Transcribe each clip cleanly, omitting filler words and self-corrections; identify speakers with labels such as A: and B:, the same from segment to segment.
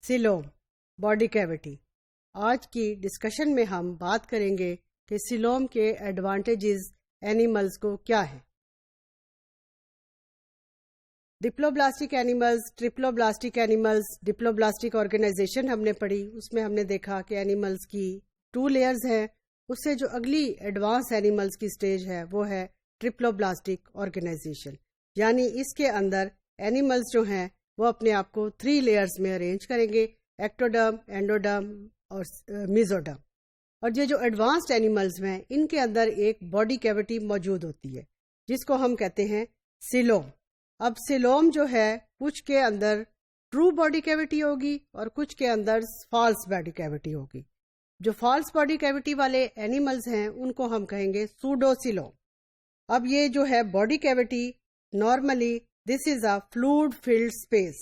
A: سیلوم body cavity. آج کی discussion میں ہم بات کریں گے کہ سیلوم کے ایڈوانٹیجز اینیملز کو کیا ہیں. ڈپلوبلاسٹک اینیملز، ٹرپلوبلاسٹک اینیملز، ڈپلوبلاسٹک آرگنائزیشن ہم نے پڑھی. اس میں ہم نے دیکھا کہ اینیملز کی 2 لیئرز ہیں. اس سے جو اگلی ایڈوانس اینیملز کی سٹیج ہے وہ ہے ٹرپلوبلاسٹک آرگنائزیشن، یعنی اس کے اندر اینیملز جو ہیں وہ اپنے آپ کو 3 لیئرز میں ارینج کریں گے: ایکٹوڈرم، اینڈوڈرم اور میزوڈرم. اور یہ جو ایڈوانسڈ اینیملز ہیں ان کے اندر ایک باڈی کیوٹی موجود ہوتی ہے جس کو ہم کہتے ہیں سیلوم. اب سیلوم جو ہے کچھ کے اندر ٹرو باڈی کیوٹی ہوگی اور کچھ کے اندر فالس باڈی کیوٹی ہوگی. جو فالس باڈی کیوٹی والے اینیملز ہیں ان کو ہم کہیں گے سوڈو سیلوم. اب یہ جو ہے body cavity normally this is a fluid filled space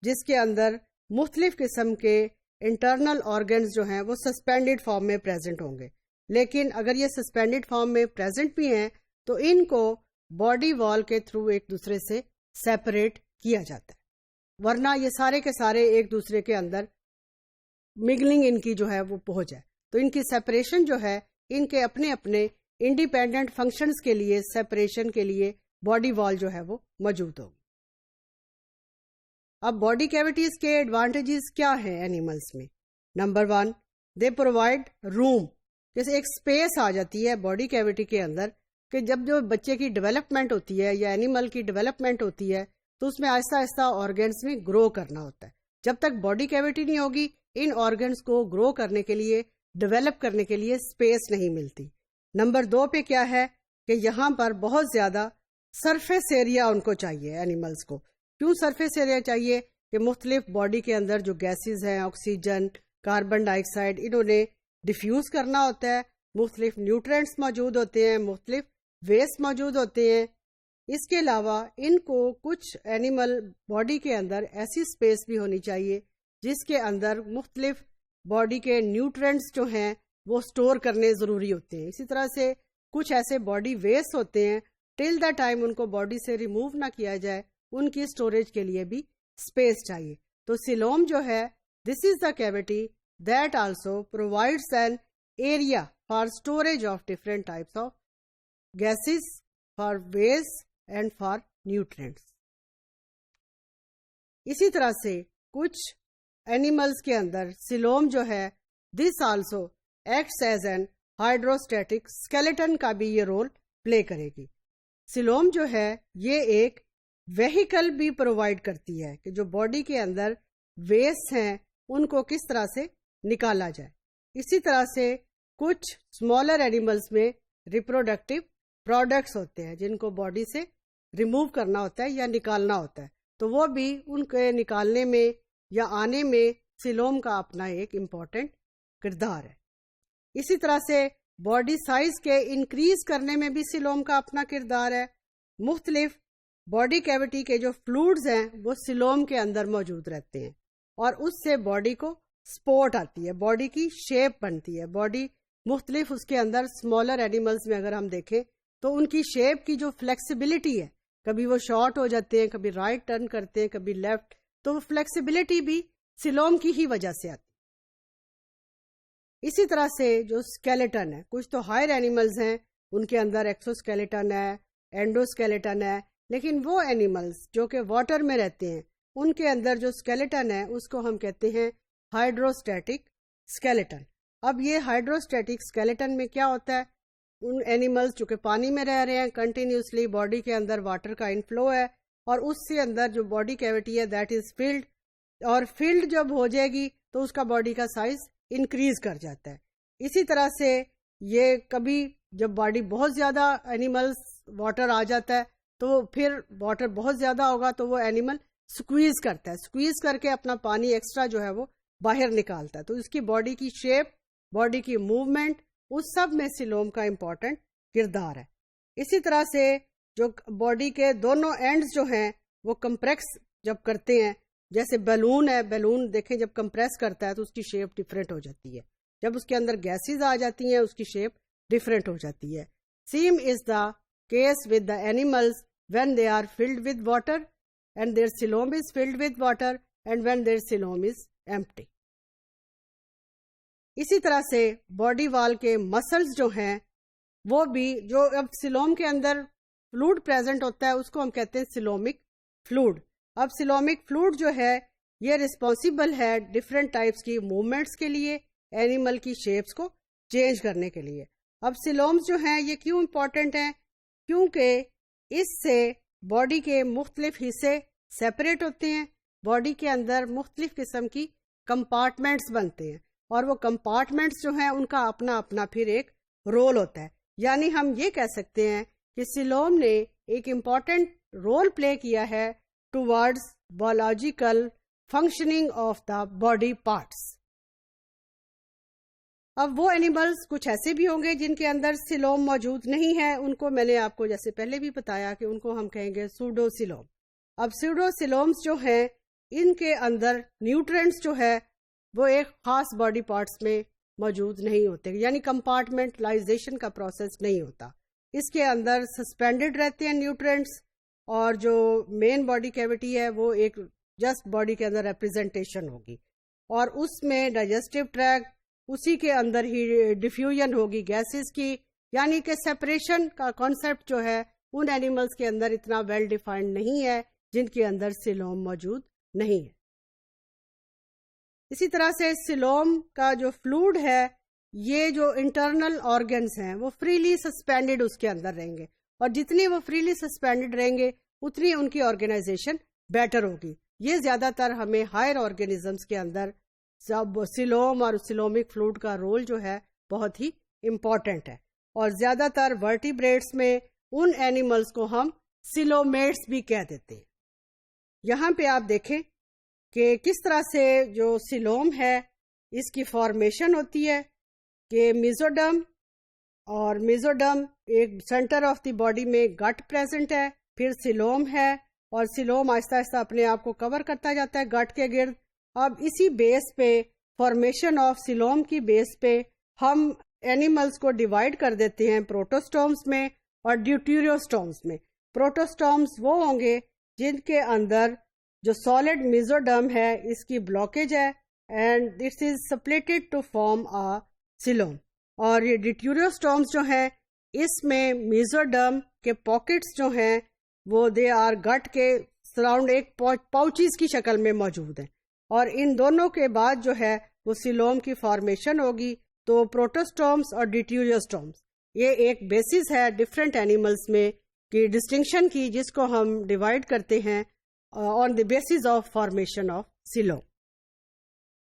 A: جس کے اندر مختلف قسم کے انٹرنل آرگنز جو ہیں وہ سسپینڈڈ فارم میں پریزنٹ ہوں گے. لیکن اگر یہ سسپینڈڈ فارم میں پریزنٹ بھی ہیں تو ان کو باڈی وال کے تھرو ایک دوسرے سے سیپریٹ کیا جاتا ہے، ورنہ یہ سارے کے سارے ایک دوسرے کے اندر مگلنگ ان کی جو ہے وہ پہنچ جائے. تو ان کی سیپریشن جو ہے ان کے اپنے اپنے انڈیپینڈنٹ فنکشنز کے لیے سیپریشن کے لیے باڈی وال جو ہے وہ موجود ہوگی. اب باڈی کیوٹیز کے ایڈوانٹیجز کیا ہیں اینیملز میں؟ نمبر 1، دے پرووائڈ روم. جیسے ایک اسپیس آ جاتی ہے باڈی کیوٹی کے اندر کہ جب جو بچے کی ڈیولپمنٹ ہوتی ہے یا اینیمل کی ڈیولپمنٹ ہوتی ہے تو اس میں آہستہ آہستہ آرگنس میں گرو کرنا ہوتا ہے. جب تک باڈی کیوٹی نہیں ہوگی ان آرگنس کو گرو کرنے کے لیے، ڈیولپ کرنے کے لیے اسپیس نہیں ملتی. نمبر 2 پہ کیا ہے کہ یہاں پر بہت زیادہ سرفیس ایریا ان کو چاہیے اینیملز کو. کیوں سرفیس ایریا چاہیے؟ کہ مختلف باڈی کے اندر جو گیسز ہیں، آکسیجن، کاربن ڈائی آکسائڈ، انہوں نے ڈیفیوز کرنا ہوتا ہے. مختلف نیوٹرینٹس موجود ہوتے ہیں، مختلف ویسٹ موجود ہوتے ہیں. اس کے علاوہ ان کو کچھ اینیمل باڈی کے اندر ایسی اسپیس بھی ہونی چاہیے جس کے اندر مختلف باڈی کے نیوٹرینٹس جو ہیں وہ سٹور کرنے ضروری ہوتے ہیں. اسی طرح سے کچھ ایسے باڈی ویسٹ ہوتے ہیں ٹل دا ٹائم ان کو باڈی سے ریموو نہ کیا جائے، ان کی سٹوریج کے لیے بھی اسپیس چاہیے. تو سیلوم جو ہے this is the cavity that also provides an area for storage of different types of gases, for waste and for nutrients. اسی طرح سے کچھ اینیملز کے اندر سیلوم جو ہے this also acts as an hydrostatic skeleton کا بھی یہ رول پلے کرے گی. سیلوم جو ہے یہ ایک ویہیکل بھی پرووائڈ کرتی ہے کہ جو باڈی کے اندر ویسٹ ہیں ان کو کس طرح سے نکالا جائے. اسی طرح سے کچھ اسمالر اینیملز میں ریپروڈکٹیو پروڈکٹس ہوتے ہیں جن کو باڈی سے ریموو کرنا ہوتا ہے یا نکالنا ہوتا ہے، تو وہ بھی ان کے نکالنے میں یا آنے میں سیلوم کا اپنا ایک امپورٹنٹ کردار ہے. اسی طرح سے باڈی سائز کے انکریز کرنے میں بھی سیلوم کا اپنا کردار ہے. مختلف باڈی کیوٹی کے جو فلوئڈز ہیں وہ سیلوم کے اندر موجود رہتے ہیں اور اس سے باڈی کو سپورٹ آتی ہے، باڈی کی شیپ بنتی ہے. باڈی مختلف اس کے اندر اسمالر اینیملز میں اگر ہم دیکھیں تو ان کی شیپ کی جو فلیکسیبلٹی ہے، کبھی وہ شارٹ ہو جاتے ہیں، کبھی رائٹ ٹرن کرتے ہیں، کبھی لیفٹ، تو وہ فلیکسیبلٹی بھی سیلوم کی ہی وجہ سے آتی. اسی طرح سے جو اسکیلیٹن ہے، کچھ تو ہائر اینیملز ہیں ان کے اندر ایکسو اسکیلیٹن ہے، اینڈو اسکیلیٹن ہے، لیکن وہ اینیملز جو کہ واٹر میں رہتے ہیں ان کے اندر جو اسکیلیٹن ہے اس کو ہم کہتے ہیں ہائیڈروسٹیٹک اسکیلیٹن. اب یہ ہائیڈروسٹیٹک اسکیلیٹن میں کیا ہوتا ہے؟ ان اینیملز جو کہ پانی میں رہ رہے ہیں، کنٹینیوسلی باڈی کے اندر واٹر کا انفلو ہے اور اس سے اندر جو باڈی کیوٹی ہے دیٹ از فلڈ، اور فلڈ جب ہو جائے گی تو اس کا باڈی کا سائز انکریز کر جاتا ہے. اسی طرح سے یہ کبھی جب باڈی بہت زیادہ اینیملز واٹر آ جاتا ہے تو پھر واٹر بہت زیادہ ہوگا تو وہ اینیمل سکویز کرتا ہے، سکویز کر کے اپنا پانی ایکسٹرا جو ہے وہ باہر نکالتا ہے. تو اس کی باڈی کی شیپ، باڈی کی موومنٹ، اس سب میں سیلوم کا امپورٹنٹ کردار ہے. اسی طرح سے جو باڈی کے دونوں اینڈز جو ہیں وہ کمپریس جب کرتے ہیں، جیسے بیلون ہے، بیلون دیکھیں جب کمپریس کرتا ہے تو اس کی شیپ ڈفرینٹ ہو جاتی ہے، جب اس کے اندر گیسز آ جاتی ہیں اس کی شیپ ڈفرینٹ ہو جاتی ہے. Same is the case with the animals when they are filled with water and their coelom is filled with water and when their coelom is empty. اسی طرح سے باڈی وال کے مسلز جو ہیں وہ بھی, جو اب سیلوم کے اندر فلوڈ پریزنٹ ہوتا ہے اس کو ہم کہتے ہیں سیلومک فلوڈ. اب سیلومک فلوڈ جو ہے یہ رسپانسیبل ہے ڈفرینٹ ٹائپس کی موومنٹس کے لیے, اینیمل کی شیپس کو چینج کرنے کے لیے. اب سیلومز جو ہیں یہ کیوں امپورٹنٹ ہیں؟ کیونکہ اس سے باڈی کے مختلف حصے سیپریٹ ہوتے ہیں, باڈی کے اندر مختلف قسم کی کمپارٹمنٹس بنتے ہیں, اور وہ کمپارٹمنٹس جو ہیں ان کا اپنا اپنا پھر ایک رول ہوتا ہے. یعنی ہم یہ کہہ سکتے ہیں کہ سیلوم نے ایک امپورٹنٹ رول پلے کیا ہے towards biological functioning of the body parts. اب وہ اینیملز کچھ ایسے بھی ہوں گے جن کے اندر سیلوم موجود نہیں ہے, ان کو میں نے آپ کو جیسے پہلے بھی بتایا کہ ان کو ہم کہیں گے سوڈو سیلوم. اب سوڈو سیلومز جو ہیں ان کے اندر نیوٹرینٹس جو ہے وہ ایک خاص باڈی پارٹس میں موجود نہیں ہوتے, یعنی کمپارٹمنٹلائزیشن کا پروسیس نہیں ہوتا. اس کے اندر سسپینڈڈ رہتے ہیں نیوٹرینٹس, اور جو مین باڈی کیوٹی ہے وہ ایک جسٹ باڈی کے اندر ریپرزینٹیشن ہوگی, اور اس میں ڈائجسٹو ٹریکٹ, اسی کے اندر ہی ڈیفیوژن ہوگی گیسز کی, یعنی کہ سیپریشن کا کانسیپٹ جو ہے ان اینیملز کے اندر اتنا ویل ڈیفائنڈ نہیں ہے جن کے اندر سیلوم موجود نہیں ہے. اسی طرح سے سیلوم کا جو فلوڈ ہے یہ جو انٹرنل آرگنز ہیں وہ فریلی سسپینڈڈ اس کے اندر رہیں گے, اور جتنی وہ فریلی سسپینڈڈ رہیں گے اتنی ان کی آرگنائزیشن بیٹر ہوگی. یہ زیادہ تر ہمیں ہائر آرگنزمس کے اندر سیلوم اور سیلومک فلوڈ کا رول جو ہے بہت ہی امپورٹنٹ ہے, اور زیادہ تر ورٹیبریٹس میں ان اینیملز کو ہم سیلومیٹس بھی کہہ دیتے ہیں. یہاں پہ آپ دیکھیں کہ کس طرح سے جو سیلوم ہے اس کی فارمیشن ہوتی ہے کہ میزوڈرم, اور میزوڈرم ایک سینٹر آف دی باڈی میں گٹ پریزنٹ ہے, پھر سیلوم ہے, اور سیلوم آہستہ آہستہ اپنے آپ کو کور کرتا جاتا ہے گٹ کے گرد. اب اسی بیس پہ فارمیشن آف سیلوم کی بیس پہ ہم اینیملز کو ڈیوائڈ کر دیتے ہیں پروٹوسٹومز میں اور ڈیوٹیریوسٹومز میں. پروٹوسٹومز وہ ہوں گے جن کے اندر جو سالڈ میزوڈرم ہے اس کی بلاکیج ہے, and this is splitted to form a coelom. اور یہ ڈیوٹیریوسٹومز جو ہیں اس میں میزوڈرم کے پاکٹس جو ہیں وہ دے آر گٹ کے سراؤنڈ ایک پاؤچز کی شکل میں موجود ہیں, اور ان دونوں کے بعد جو ہے وہ سیلوم کی فارمیشن ہوگی. تو پروٹوسٹومز اور ڈیوٹیریوسٹومز یہ ایک بیسس ہے ڈفرینٹ اینیملز میں کی ڈسٹنکشن کی, جس کو ہم ڈیوائڈ کرتے ہیں on the basis of formation of سیلوم.